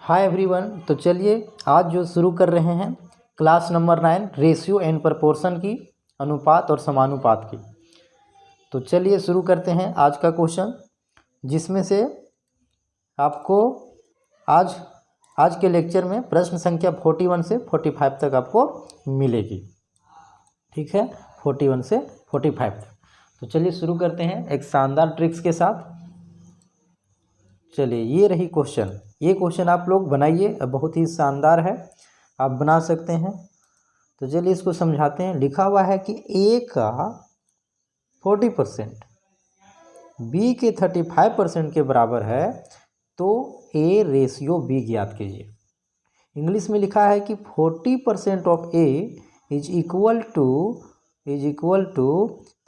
Hi everyone. तो चलिए आज जो शुरू कर रहे हैं class number 9 ratio and proportion की, अनुपात और समानुपात की। तो चलिए शुरू करते हैं आज का क्वेश्चन, जिसमें से आपको आज के लेक्चर में प्रश्न संख्या 41 से 45 तक आपको मिलेगी। ठीक है, 41 से 45 तक। तो चलिए शुरू करते हैं एक शानदार ट्रिक्स के साथ। चलिए ये रही क्वेश्चन। ये क्वेश्चन आप लोग बनाइए, बहुत ही शानदार है, आप बना सकते हैं। तो चलिए इसको समझाते हैं। लिखा हुआ है कि ए का 40% बी के 35% के बराबर है, तो ए रेशियो बी ज्ञात कीजिए। इंग्लिश में लिखा है कि 40% of A is equal to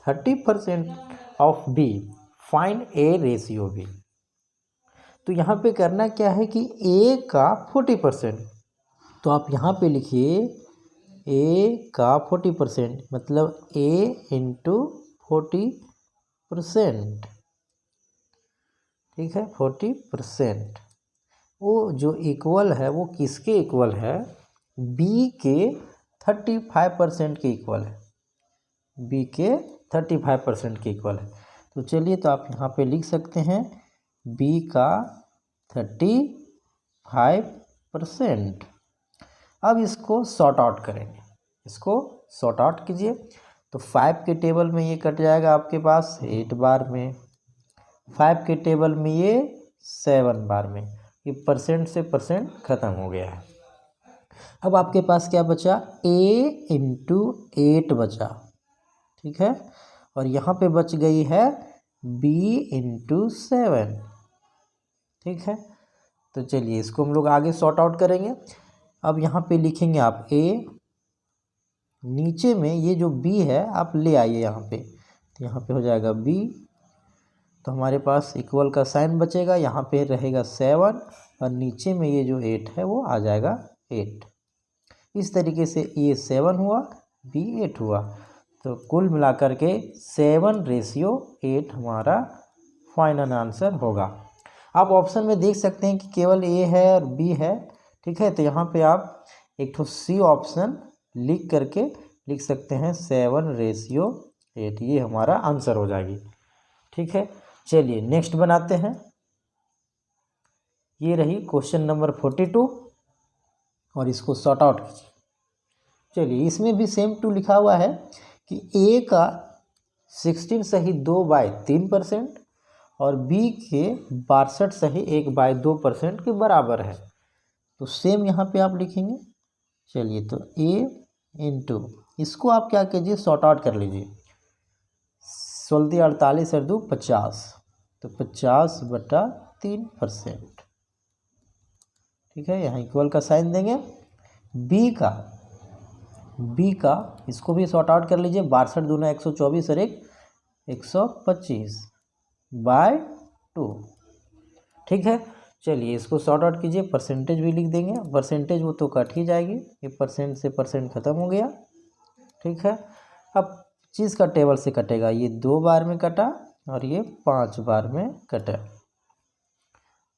30% of B, find A ratio B. तो यहाँ पे करना क्या है कि ए का 40%, तो आप यहाँ पे लिखिए ए का 40%, मतलब ए इंटू 40%। ठीक है, 40%। वो जो इक्वल है वो किसके इक्वल है? बी के 35% के इक्वल है। बी के 35% के इक्वल है। तो चलिए, तो आप यहाँ पे लिख सकते हैं बी का 35%। अब इसको सॉर्ट आउट करेंगे, इसको सॉर्ट आउट कीजिए। तो 5 के टेबल में ये कट जाएगा आपके पास 8 बार में, 5 के टेबल में ये 7 बार में। ये परसेंट से परसेंट ख़त्म हो गया है। अब आपके पास क्या बचा? a इंटू 8 बचा। ठीक है, और यहाँ पे बच गई है b इंटू 7। ठीक है, तो चलिए इसको हम लोग आगे सॉर्ट आउट करेंगे। अब यहाँ पे लिखेंगे आप a, नीचे में ये जो b है आप ले आइए यहाँ पे, तो यहाँ पे हो जाएगा b। तो हमारे पास इक्वल का साइन बचेगा, यहाँ पे रहेगा 7, और नीचे में ये जो 8 है वो आ जाएगा 8। इस तरीके से ये 7 हुआ, b 8 हुआ। तो कुल मिलाकर के 7:8 हमारा फाइनल आंसर होगा। आप ऑप्शन में देख सकते हैं कि केवल ए है और बी है। ठीक है, तो यहाँ पे आप एक तो सी ऑप्शन लिख करके लिख सकते हैं 7:8, ये हमारा आंसर हो जाएगी। ठीक है, चलिए नेक्स्ट बनाते हैं। ये रही क्वेश्चन नंबर 42, और इसको सॉर्ट आउट कीजिए। चलिए इसमें भी सेम टू लिखा हुआ है कि ए का 16 सही 2/3% और बी के 62 सही 1/2% के बराबर है। तो सेम यहाँ पे आप लिखेंगे। चलिए, तो ए इंटू, इसको आप क्या कीजिए, सॉर्ट आउट कर लीजिए। 16 48 और 2 50, तो 50/3%। ठीक है, यहाँ इक्वल का साइन देंगे। बी का इसको भी सॉर्ट आउट कर लीजिए। 62 दूना 124 और 1 125/2। ठीक है, चलिए इसको सॉर्ट आउट कीजिए। परसेंटेज भी लिख देंगे, परसेंटेज वो तो कट ही जाएगी, ये परसेंट से परसेंट खत्म हो गया। ठीक है, अब चीज़ का टेबल से कटेगा, ये 2 बार में कटा और ये 5 बार में कटा।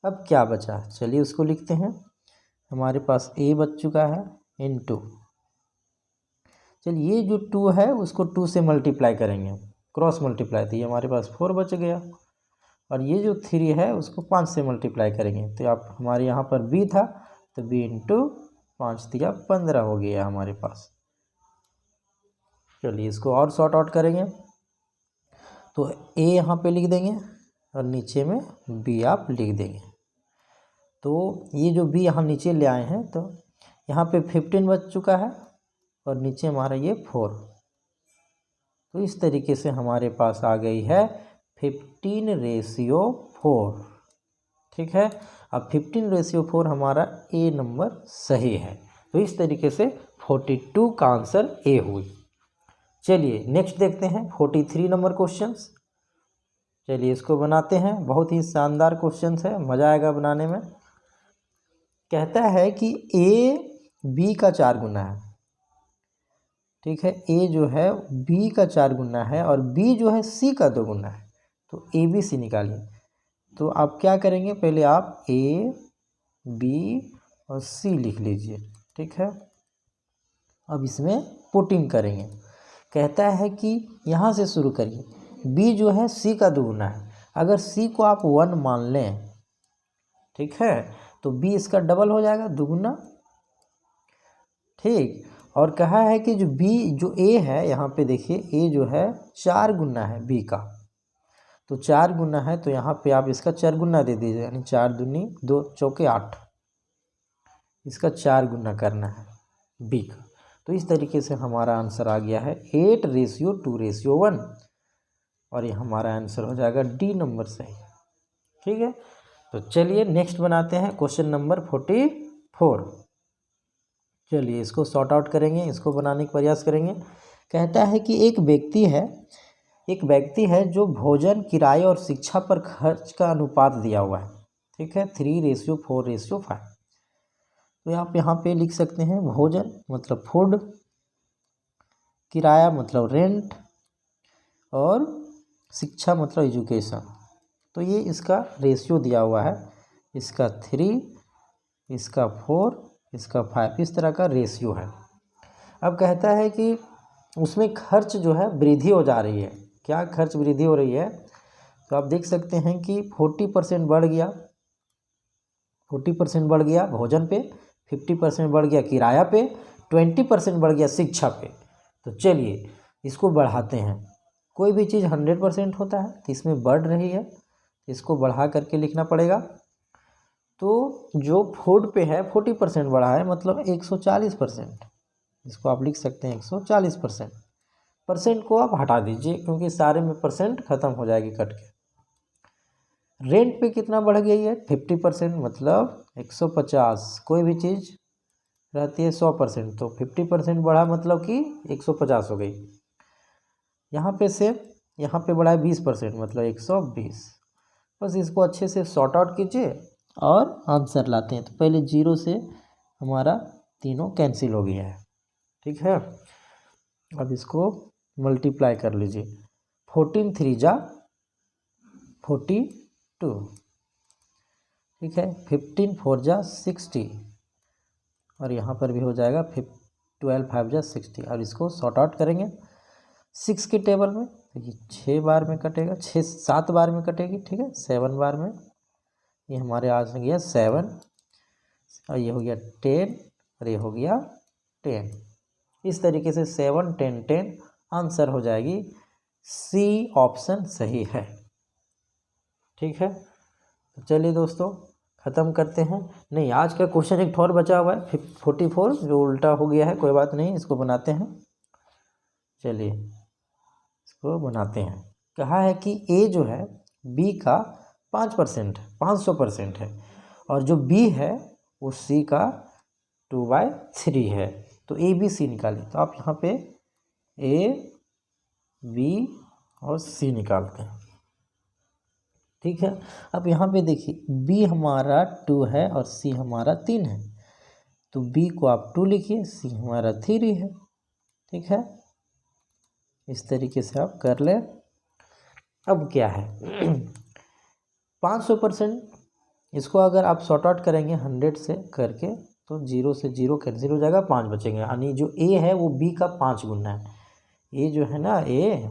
अब क्या बचा? चलिए उसको लिखते हैं। हमारे पास ए बच चुका है इनटू, चलिए ये जो 2 है उसको 2 से मल्टीप्लाई करेंगे, क्रॉस मल्टीप्लाई, तो ये हमारे पास 4 बच गया। और ये जो 3 है उसको 5 से मल्टीप्लाई करेंगे, तो आप हमारे यहाँ पर b था, तो b इंटू 5 दिया 15 हो गया हमारे पास। चलिए इसको और सॉर्ट आउट करेंगे, तो a यहाँ पे लिख देंगे और नीचे में b आप लिख देंगे। तो ये जो b यहाँ नीचे ले आए हैं, तो यहाँ पे 15 बच चुका है और नीचे हमारा ये 4। तो इस तरीके से हमारे पास आ गई है 15:4। ठीक है, अब 15:4 हमारा ए नंबर सही है। तो इस तरीके से 42 का आंसर ए हुई। चलिए नेक्स्ट देखते हैं 43 नंबर क्वेश्चंस। चलिए इसको बनाते हैं। बहुत ही शानदार क्वेश्चंस है, मज़ा आएगा बनाने में। कहता है कि ए बी का 4 गुना है। ठीक है, ए जो है बी का 4 गुना है और बी जो है सी का 2 गुना है। तो ए बी सी निकालिए। तो आप क्या करेंगे, पहले आप ए बी और सी लिख लीजिए, ठीक है। अब इसमें पुटिंग करेंगे। कहता है कि यहाँ से शुरू करिए, बी जो है सी का दुगुना है। अगर सी को आप 1 मान लें, ठीक है, तो बी इसका डबल हो जाएगा, दुगुना, ठीक। और कहा है कि जो बी जो ए है, यहाँ पे देखिए ए जो है 4 गुना है बी का, तो 4 गुना है, तो यहाँ पे आप इसका 4 गुना दे दीजिए, यानी 4 दूनी 2 चौके 8, इसका 4 गुना करना है बी का। तो इस तरीके से हमारा आंसर आ गया है 8:2:1, और ये हमारा आंसर हो जाएगा डी नंबर सही, ठीक है। तो चलिए नेक्स्ट बनाते हैं क्वेश्चन नंबर 44। चलिए इसको सॉर्ट आउट करेंगे, इसको बनाने का प्रयास करेंगे। कहता है कि एक व्यक्ति है जो भोजन, किराए और शिक्षा पर खर्च का अनुपात दिया हुआ है, ठीक है, 3:4:5। तो आप यहाँ पे लिख सकते हैं भोजन मतलब फूड, किराया मतलब रेंट, और शिक्षा मतलब एजुकेशन। तो ये इसका रेशियो दिया हुआ है, इसका 3, इसका 4, इसका 5, इस तरह का रेशियो है। अब कहता है कि उसमें खर्च जो है वृद्धि हो जा रही है। क्या खर्च वृद्धि हो रही है? तो आप देख सकते हैं कि 40% बढ़ गया, 40% बढ़ गया भोजन पे, 50% बढ़ गया किराया पे, 20% बढ़ गया शिक्षा पे। तो चलिए इसको बढ़ाते हैं। कोई भी चीज़ 100% होता है, तो इसमें बढ़ रही है, इसको बढ़ा करके लिखना पड़ेगा। तो जो फूड पे है 40% बढ़ा है, मतलब 140%, इसको आप लिख सकते हैं 140%। परसेंट को आप हटा दीजिए, क्योंकि सारे में परसेंट खत्म हो जाएगी कट के। रेंट पे कितना बढ़ गई है? 50%, मतलब 150। कोई भी चीज़ रहती है 100%, तो 50% बढ़ा मतलब कि 150 हो गई। यहाँ पे से यहाँ पे बढ़ा है 20%, मतलब 120। बस इसको अच्छे से सॉर्ट आउट कीजिए और आंसर लाते हैं। तो पहले 0 से हमारा तीनों कैंसिल हो गया है, ठीक है। अब इसको मल्टीप्लाई कर लीजिए। 14 3 जा 42, ठीक है। 15 4 जा 60, और यहाँ पर भी हो जाएगा 12 5 जा 60। अब इसको सॉर्ट आउट करेंगे 6 के टेबल में, तो ये 6 बार में कटेगा, 7 बार में कटेगी, ठीक है, 7 बार में। ये हमारे आ गया 7, और ये हो गया 10, और ये हो गया 10। इस तरीके से 7 10 10 आंसर हो जाएगी। सी ऑप्शन सही है, ठीक है। तो चलिए दोस्तों ख़त्म करते हैं। नहीं, आज का क्वेश्चन एक और बचा हुआ है 44, जो उल्टा हो गया है, कोई बात नहीं, इसको बनाते हैं। चलिए इसको बनाते हैं। कहा है कि ए जो है बी का 5% 500% है, और जो बी है वो सी का 2/3 है। तो ए बी सी निकालिए। तो आप यहाँ पे ए बी और सी निकालते हैं, ठीक है। अब यहाँ पे देखिए बी हमारा 2 है और सी हमारा 3 है, तो बी को आप 2 लिखिए, सी हमारा 3 है, ठीक है। इस तरीके से आप कर लें। अब क्या है 500%, इसको अगर आप सॉर्ट आउट करेंगे 100 से करके, तो 0 से 0 कैंसिल हो जाएगा, 5 बचेंगे। यानी जो ए है वो बी का 5 गुना है। ए जो है ना ए,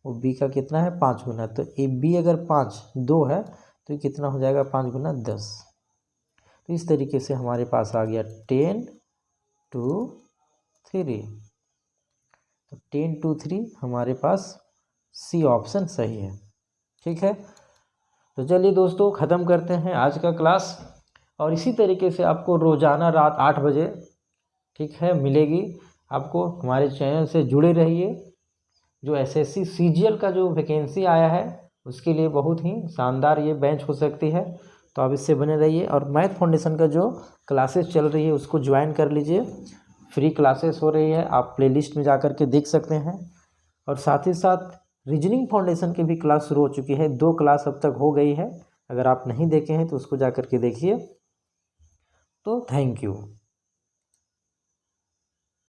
वो बी का कितना है? 5 गुना। तो ए बी अगर 5 2 है, तो कितना हो जाएगा? 5 गुना 10। तो इस तरीके से हमारे पास आ गया 10 2 3। तो 10 2 3 हमारे पास सी ऑप्शन सही है, ठीक है। तो चलिए दोस्तों ख़त्म करते हैं आज का क्लास, और इसी तरीके से आपको रोज़ाना रात 8 बजे, ठीक है, मिलेगी। आपको हमारे चैनल से जुड़े रहिए। जो एसएससी सीजीएल का जो वैकेंसी आया है, उसके लिए बहुत ही शानदार ये बेंच हो सकती है, तो आप इससे बने रहिए। और मैथ फाउंडेशन का जो क्लासेस चल रही है उसको ज्वाइन कर लीजिए, फ्री क्लासेस हो रही है, आप प्लेलिस्ट में जा कर के देख सकते हैं। और साथ ही साथ रीजनिंग फाउंडेशन की भी क्लास शुरू हो चुकी है, 2 क्लास अब तक हो गई है। अगर आप नहीं देखे हैं तो उसको जा कर के देखिए। तो थैंक यू।